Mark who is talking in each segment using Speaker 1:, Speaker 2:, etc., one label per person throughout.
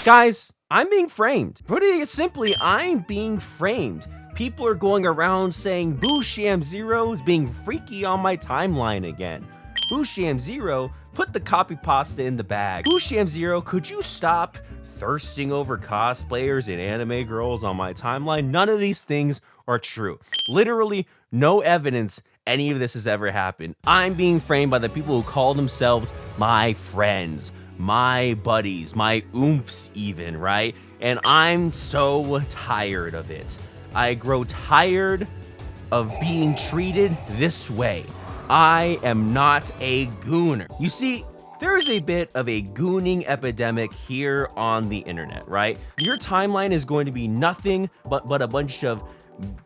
Speaker 1: Guys, I'm being framed. Putting it simply, I'm being framed. People are going around saying Boosham Zero is being freaky on my timeline again. Boosham Zero, put the copy pasta in the bag. Boosham Zero, could you stop thirsting over cosplayers and anime girls on my timeline? None of these things are true. Literally, no evidence any of this has ever happened. I'm being framed by the people who call themselves my friends, my buddies, my oomphs even, right? And I'm so tired of it. I grow tired of being treated this way. I am not a gooner. You see, there is a bit of a gooning epidemic here on the internet, right? Your timeline is going to be nothing but a bunch of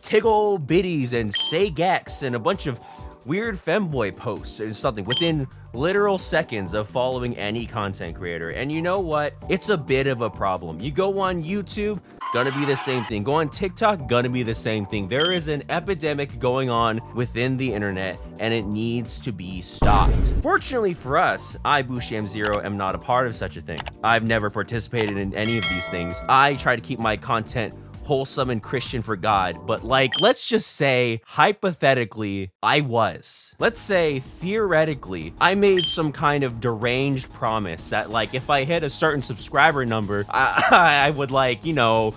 Speaker 1: tiggle bitties and saygex and a bunch of weird femboy posts and something within literal seconds of following any content creator. And you know what? It's a bit of a problem. You go on YouTube, gonna be the same thing. Go on TikTok, gonna be the same thing. There is an epidemic going on within the internet and it needs to be stopped. Fortunately for us, I, Boosham Zero, am not a part of such a thing. I've never participated in any of these things. I try to keep my content wholesome and Christian for God, but like, let's just say, hypothetically, I was. Let's say, theoretically, I made some kind of deranged promise that like, if I hit a certain subscriber number, I would like, you know,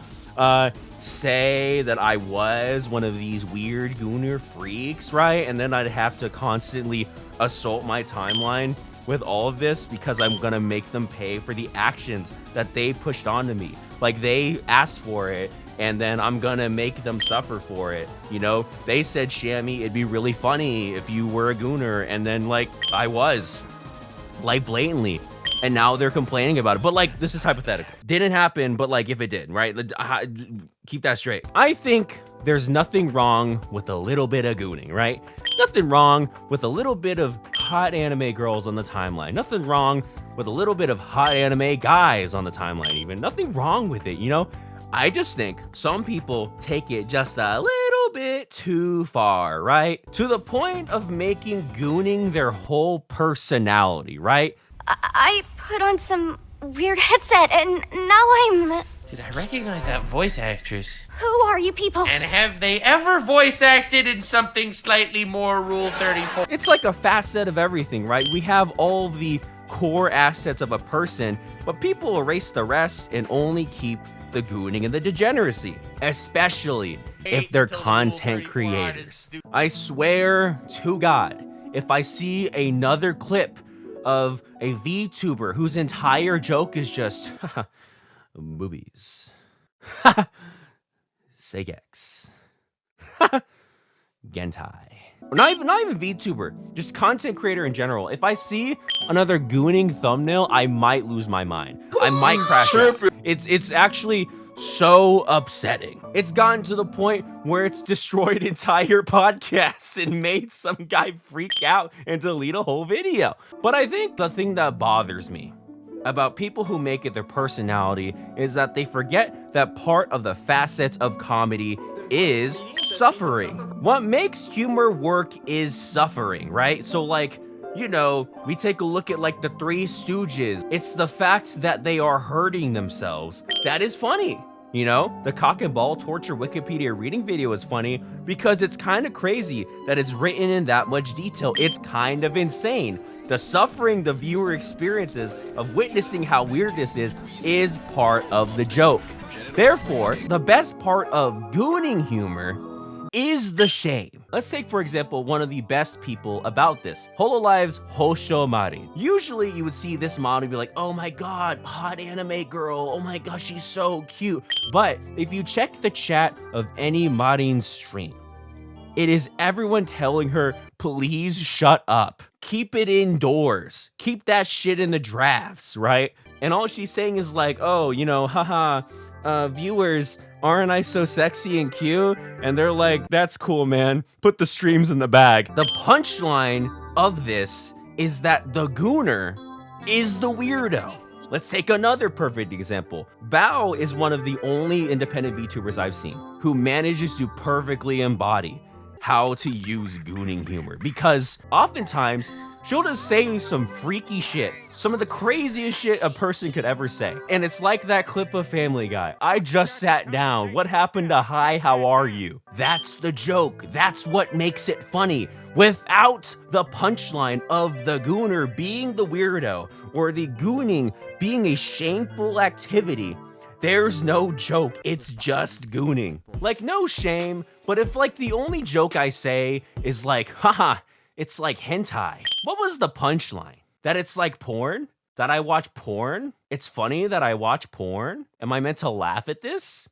Speaker 1: say that I was one of these weird gooner freaks, right? And then I'd have to constantly assault my timeline with all of this because I'm gonna make them pay for the actions that they pushed onto me. Like, they asked for it, and then I'm gonna make them suffer for it. You know, they said, Shammy, it'd be really funny if you were a gooner, and then like, I was, like, blatantly. And now they're complaining about it. But like, this is hypothetical. Didn't happen, but like, if it did, right? Keep that straight. I think there's nothing wrong with a little bit of gooning, right? Nothing wrong with a little bit of hot anime girls on the timeline. Nothing wrong with a little bit of hot anime guys on the timeline even. Nothing wrong with it, you know? I just think some people take it just a little bit too far, right? To the point of making gooning their whole personality, right?
Speaker 2: I put on some weird headset and now I'm...
Speaker 3: Did I recognize that voice actress?
Speaker 2: Who are you people?
Speaker 3: And have they ever voice acted in something slightly more Rule 34?
Speaker 1: It's like a facet of everything, right? We have all the core assets of a person, but people erase the rest and only keep the gooning and the degeneracy, especially if they're content creators. I swear to God, if I see another clip of a VTuber whose entire joke is just boobies, saygex, gentai, not even VTuber, just content creator in general. If I see another gooning thumbnail, I might lose my mind. I might crash out. It's actually so upsetting. It's gotten to the point where it's destroyed entire podcasts and made some guy freak out and delete a whole video. But I think the thing that bothers me about people who make it their personality is that they forget that part of the facets of comedy is suffering. What makes humor work is suffering, right? So like, you know, we take a look at like the Three Stooges. It's the fact that they are hurting themselves that is funny. You know, the cock and ball torture Wikipedia reading video is funny because it's kind of crazy that it's written in that much detail. It's kind of insane. The suffering the viewer experiences of witnessing how weird this is part of the joke. Therefore, the best part of gooning humor is the shame. Let's take, for example, one of the best people about this, Hololive's Hosho Mari. Usually you would see this model and be like, oh my god, hot anime girl, oh my gosh, she's so cute. But if you check the chat of any Marin stream, it is everyone telling her, please shut up. Keep it indoors. Keep that shit in the drafts, right? And all she's saying is like, oh, you know, haha, viewers, aren't I so sexy and cute? And they're like, that's cool, man. Put the streams in the bag. The punchline of this is that the gooner is the weirdo. Let's take another perfect example. Bao is one of the only independent VTubers I've seen who manages to perfectly embody how to use gooning humor, because oftentimes She'll just say some freaky shit. Some of the craziest shit a person could ever say. And it's like that clip of Family Guy. I just sat down. What happened to hi, how are you? That's the joke. That's what makes it funny. Without the punchline of the gooner being the weirdo or the gooning being a shameful activity, there's no joke, it's just gooning. Like, no shame, but if like the only joke I say is like, haha, it's like hentai. What was the punchline? That it's like porn? That I watch porn? It's funny that I watch porn? Am I meant to laugh at this?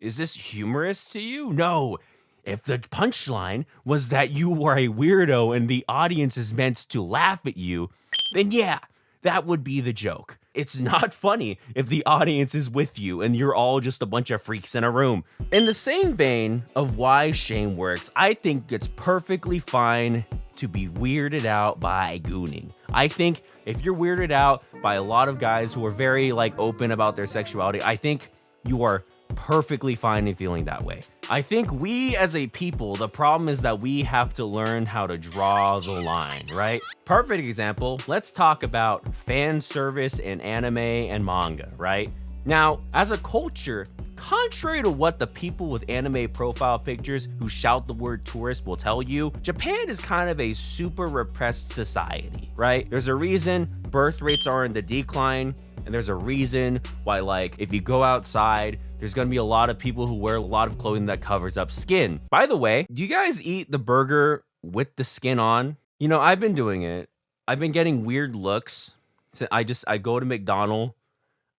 Speaker 1: Is this humorous to you? No. If the punchline was that you are a weirdo and the audience is meant to laugh at you, then yeah, that would be the joke. It's not funny if the audience is with you and you're all just a bunch of freaks in a room. In the same vein of why shame works, I think it's perfectly fine to be weirded out by gooning. I think if you're weirded out by a lot of guys who are very like open about their sexuality, I think you are perfectly fine in feeling that way. I think we as a people, the problem is that we have to learn how to draw the line, right? Perfect example, let's talk about fan service in anime and manga, right? Now, as a culture, contrary to what the people with anime profile pictures who shout the word tourist will tell you, Japan is kind of a super repressed society, right? There's a reason birth rates are in the decline, and there's a reason why, like, if you go outside, there's gonna be a lot of people who wear a lot of clothing that covers up skin. By the way, do you guys eat the burger with the skin on? You know, I've been doing it. I've been getting weird looks. So I go to McDonald's,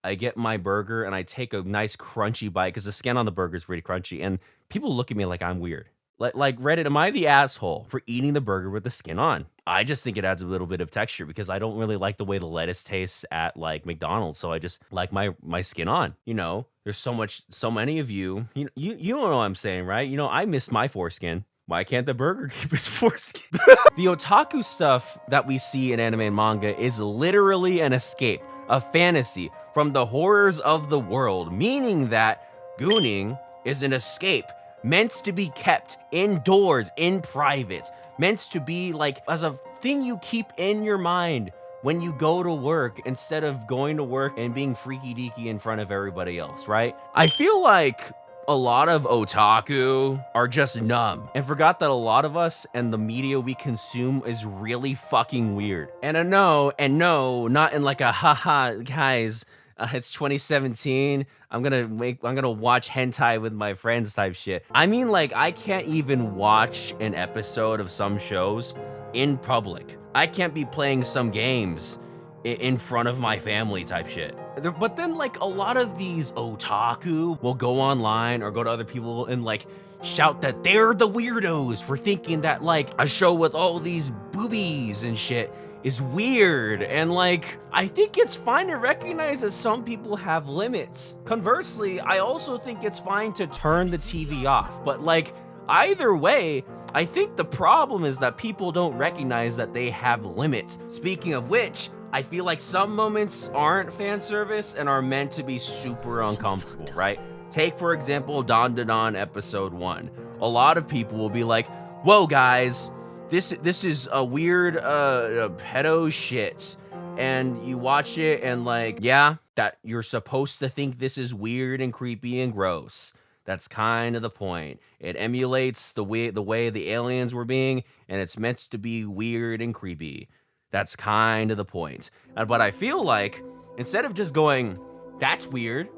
Speaker 1: I get my burger, and I take a nice crunchy bite because the skin on the burger is pretty crunchy, and people look at me like I'm weird. Like Reddit, am I the asshole for eating the burger with the skin on? I just think it adds a little bit of texture because I don't really like the way the lettuce tastes at like McDonald's, so I just like my skin on. You know, there's so many of you. You know what I'm saying, right? You know, I miss my foreskin. Why can't the burger keep its foreskin? The otaku stuff that we see in anime and manga is literally an escape, a fantasy from the horrors of the world, meaning that gooning is an escape meant to be kept indoors, in private, meant to be like as a thing you keep in your mind when you go to work instead of going to work and being freaky deaky in front of everybody else, right? I feel like a lot of otaku are just numb and forgot that a lot of us and the media we consume is really fucking weird. And no, not in like a haha, guys, it's 2017. I'm gonna watch hentai with my friends type shit. I mean, like, I can't even watch an episode of some shows in public. I can't be playing some games in front of my family type shit. But then, like, a lot of these otaku will go online or go to other people and like shout that they're the weirdos for thinking that like a show with all these boobies and shit is weird. And like, I think it's fine to recognize that some people have limits. Conversely, I also think it's fine to turn the TV off. But like, either way, I think the problem is that people don't recognize that they have limits. Speaking of which, I feel like some moments aren't fan service and are meant to be super uncomfortable, right? Take, for example, Don episode 1. A lot of people will be like, whoa, guys, this is a weird pedo shit. And you watch it and like, yeah, that you're supposed to think this is weird and creepy and gross. That's kind of the point. It emulates the way the aliens were being, and it's meant to be weird and creepy. That's kind of the point. But I feel like instead of just going, that's weird,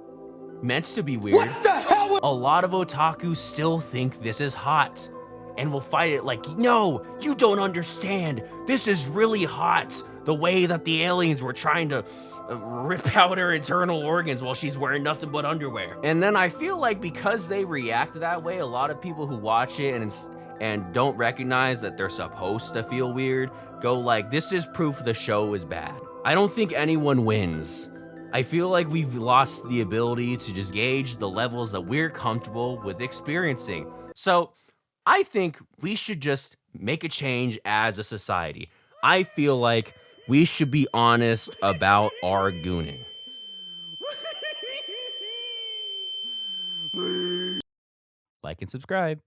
Speaker 1: meant to be weird, what the hell? A lot of otaku still think this is hot and will fight it like, no, you don't understand. This is really hot. The way that the aliens were trying to rip out her internal organs while she's wearing nothing but underwear. And then I feel like because they react that way, a lot of people who watch it and don't recognize that they're supposed to feel weird go like, this is proof the show is bad. I don't think anyone wins. I feel like we've lost the ability to just gauge the levels that we're comfortable with experiencing. So I think we should just make a change as a society. I feel like we should be honest about our gooning. Like and subscribe.